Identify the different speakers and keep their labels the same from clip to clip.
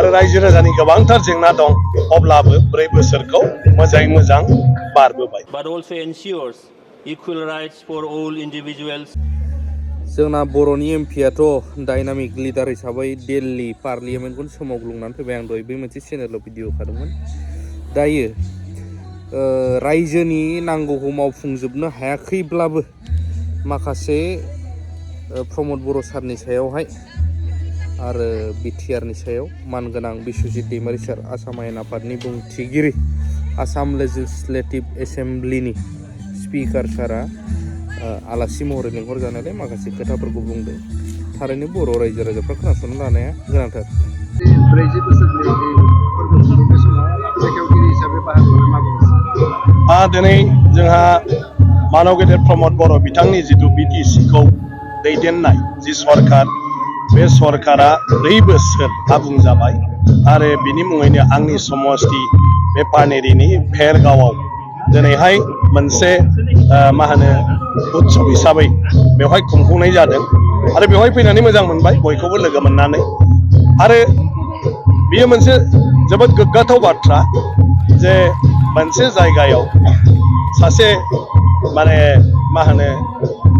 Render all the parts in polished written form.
Speaker 1: आरो रायजो राजानि गोबांथार जेंना दं अब्लाबो 4 बोसोरखौ मोजाङै मोजां बारबोबाय
Speaker 2: but also ensures equal rights for all individuals.
Speaker 3: जोंना बर'नि एमपियाथ' डायनामिक लिडार हिसाबै दिल्ली पार्लियामेन्टखौ सोमावग्लुंनानै फैबाय। आं दहाय बे मोनसे चेनेलाव भिडिअ होखादोंमोन। दायो रायजोनि नांगौखौ मावफुंजोबनो हायाखैब्लाबो माखासे प्रमद बर' सारनि सायावहाय आरो बिटिआरनि सायाव मानगोनां बिश्वजित दैमारि सार आसाम आयेन आफादनि बुंथिगिरि आसाम लेजिस्लेटिभ एसेम्ब्लिनि स्पिकार सारा आलासि महरै लेंहरजानायलाय माखासे खोथाफोरखौ बुंदों। थारैनो बर' रायजो राजाफ्रा खोनासंना लानाया गोनांथार।
Speaker 4: 40 बोसोरनि फोरबो खुंनाय समाव बेखेवगिरि हिसाबै बाहागो लानाय माबा
Speaker 1: दिनै जोंहा मानव गेदेर प्रमद बर' बिथांनि जिथु बिटिसिखौ दैदेननाय जि सरकार बे सरकारा 4 बोसोर आबुं जाबाय आरो बिनि मुङैनो आंनि समस्ति बे पानेरिनि भेरगावआव दिनैहाय मोनसे उत्सव हिसाबै बेवहाय खुंफुंनाय जादों आरो बेवहाय फैनानै मोजां मोनबाय बयखौबो लोगो मोननानै। आरो बेयो मोनसे जोबोद गोग्गाथाव बाथ्रा जे मोनसे जायगायाव सासे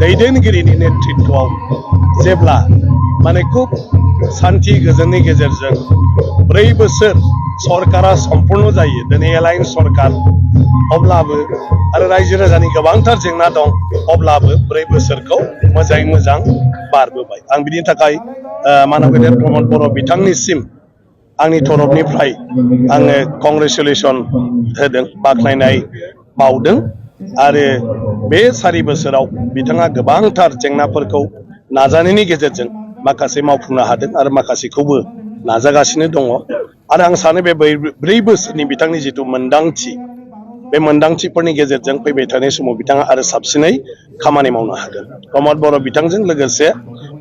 Speaker 1: दैदेनगिरिनि नेतृत्वआव जेब्ला खुब शान्ति गोजोननि गेजेरजों 4 बोसोर सरकारा सम्पूर्ण जायो दिनै एलायन्स सरकार अब्लाबो आरो रायजो राजानि गोबांथार जेंना दं अब्लाबो 4 बोसोरखौ मोजाङै मोजां बारबोबाय। आं बिनि थाखाय मानव गेदेर प्रमद बर' बिथांनिसिम आंनि तरफनिफ्राय आङो कंग्रेचुलेसन होदों, बाख्नायनाय बावदों। आरो बे 4 बोसोराव बिथाङा गोबांथार जेंनाफोरखौ नाजानायनि गेजेरजों माखासे मावफुंनो हादों आरो माखासेखौबो नाजागासिनो दङ। आरो आं सानो बे 4 बोसोरनि बिथांनि जिथु मोनदांथि बे मोनदांथिफोरनि गेजेरजों फैबाय थानाय समाव बिथाङा आरो साबसिनै खामानि मावनो हागोन। प्रमद बर' बिथांजों लोगोसे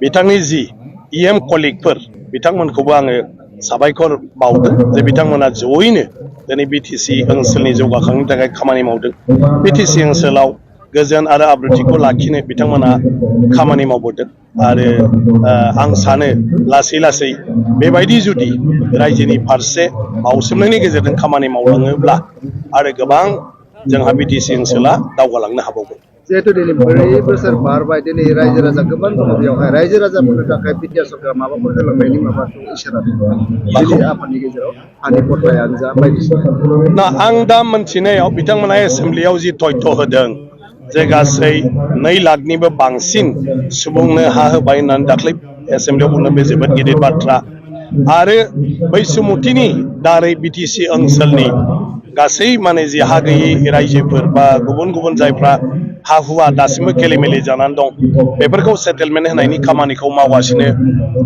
Speaker 1: बिथांनि जि इएम कलिगफोर बिथांमोनखौबो आङो साबायखर बावदों जे बिथांमोना जयैनो दिनै बिटिसि ओनसोलनि जौगाखांनि थाखाय खामानि मावदों। बिटिसि ओनसोलाव गोजोन आरो आब्रुथिखौ लाखिनो बिथांमोना खामानि मावबोदों। आरो आं सानो लासै लासै बेबायदि जुदि रायजोनि फारसे बावसोमनायनि गेजेरजों खामानि मावलाङोब्ला आरो गोबां जोंहा बिटिसि ओनसोला दावगालांनो हाबावगोन।
Speaker 4: जिहेतु दिनै 4 बोसोर बारबाय, दिनै रायजो राजा गोबां दङ बेयावहाय रायजो राजाफोरनि थाखाय बिटिआर सरकारा माबाफोर होलांनायनि माबाखौ इसारा दङ दिल्ली आफादनि गेजेराव हानि पट्टायानो जा बायदिसिना
Speaker 1: आं दा मोनथिनायाव बिथांमोना एसेम्ब्लियाव जि तथ्य होदों जे गासै 2 लाखनिबो बांसिन सुबुंनो हा होबाय होननानै दाख्लै एसेम्ब्लियाव बुंदों। बे जोबोद गिदिर बाथ्रा। आरो बैसुमुथिनि दारै बिटिसि ओनसोलनि गासै जि हा गैयै रायजोफोर बा गुबुन गुबुन जायफ्रा हा हुआ दासिमबो गेलेमेले जानानै दं बेफोरखौ सेटेलमेन्ट होनायनि खामानिखौ मावगासिनो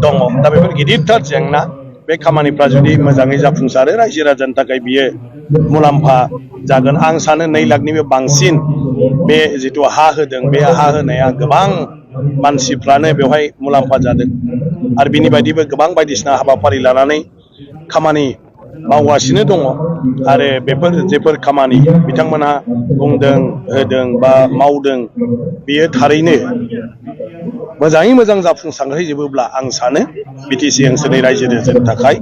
Speaker 1: दङ। दा बेफोर गिदिरथार जेंना। बे खामानिफ्रा जुदि मोजाङै जाफुंसारो रायजो राजानि थाखाय बियो मुलाम्फा जागोन। आं सानो 2 लाखनिबो बांसिन बे जिथु हा होदों बे हा होनाया गोबां मानसिफ्रानो बेवहाय मुलाम्फा जादों। आरो बिनि बायदिबो गोबां बायदिसिना हाबाफारि लानानै खामानि मावगासिनो दङ। आरो बेफोर जेफोर खामानि बिथांमोनहा बुंदों होदों बा मावदों बियो थारैनो मोजाङै मोजां जाफुंसारहैजोबोब्ला आं सानो बिटिसि ओनसोलनि रायजो राजानि थाखाय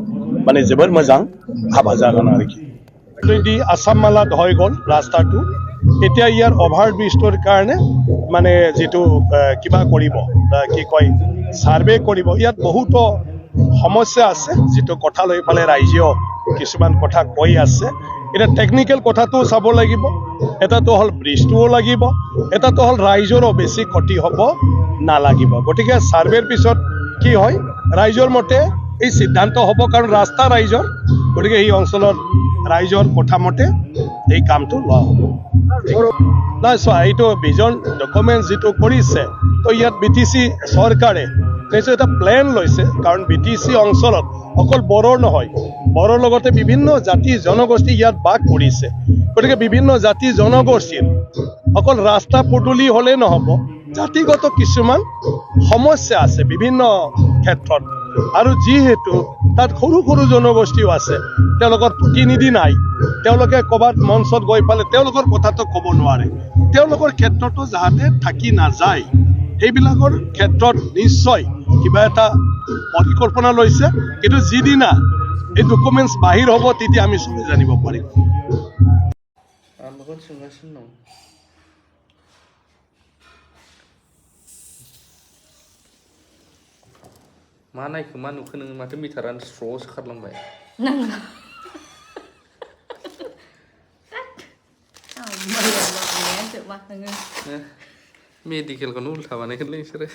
Speaker 1: जोबोर मोजां हाबा जागोन आरोखि। অলৰেডি আসাম মালাত হৈ গ'ল ৰাস্তাটো। এতিয়া ইয়াৰ অভাৰ ব্ৰিজটোৰ কাৰণে যিটো কিবা কৰিব কি কয় ছাৰ্ভে কৰিব। ইয়াত বহুতো সমস্যা আছে যিটো কথা লৈ পেলাই ৰাইজেও কিছুমান কথা কৈ আছে। এটা টেকনিকেল কথাটো চাব লাগিব। এটাতো হ'ল ব্ৰিজটোও লাগিব, এটাতো হ'ল ৰাইজৰো বেছি ক্ষতি হ'ব নালাগিব। গতিকে ছাৰ্ভেৰ পিছত কি হয় ৰাইজৰ মতে এই সিদ্ধান্ত হ'ব, কাৰণ ৰাস্তা ৰাইজৰ। গতিকে এই অঞ্চলৰ ৰাইজৰ কথা মতে এই কামটো লোৱা হ'ব। নাই চোৱা, এইটো ভিজন ডকুমেণ্ট যিটো কৰিছে তো ইয়াত বিটিচি চৰকাৰে নিশ্চয় এটা প্লেন লৈছে। কাৰণ বিটিচি অঞ্চলত অকল বড়োৰ নহয়, বড়োৰ লগতে বিভিন্ন জাতি জনগোষ্ঠী ইয়াত বাস কৰিছে। গতিকে বিভিন্ন জাতি জনগোষ্ঠীৰ অকল ৰাস্তা পদূলি হ'লে নহ'ব, জাতিগত কিছুমান সমস্যা আছে বিভিন্ন ক্ষেত্ৰত। আৰু যিহেতু তাত সৰু সৰু জনগোষ্ঠীও আছে, তেওঁলোকৰ প্ৰতিনিধি নাই, তেওঁলোকে ক'ৰবাত মঞ্চত গৈ পেলাই তেওঁলোকৰ কথাটো ক'ব নোৱাৰে। তেওঁলোকৰ ক্ষেত্ৰতো যাতে থাকি নাযায় সেইবিলাকৰ ক্ষেত্ৰত নিশ্চয় কিবা এটা পৰিকল্পনা লৈছে। কিন্তু যিদিনা এই ডকুমেন্টস বাহিৰ হ'ব তেতিয়া আমি সবে জানিব পাৰিম
Speaker 3: आंबो सोंगासिनो दं मा नायखो मा नुखो नोङो माथो मिटारानो स्र'सो खारलांबाय मेडिकेलखौनो उल्था बानायगोनलै बिसोरो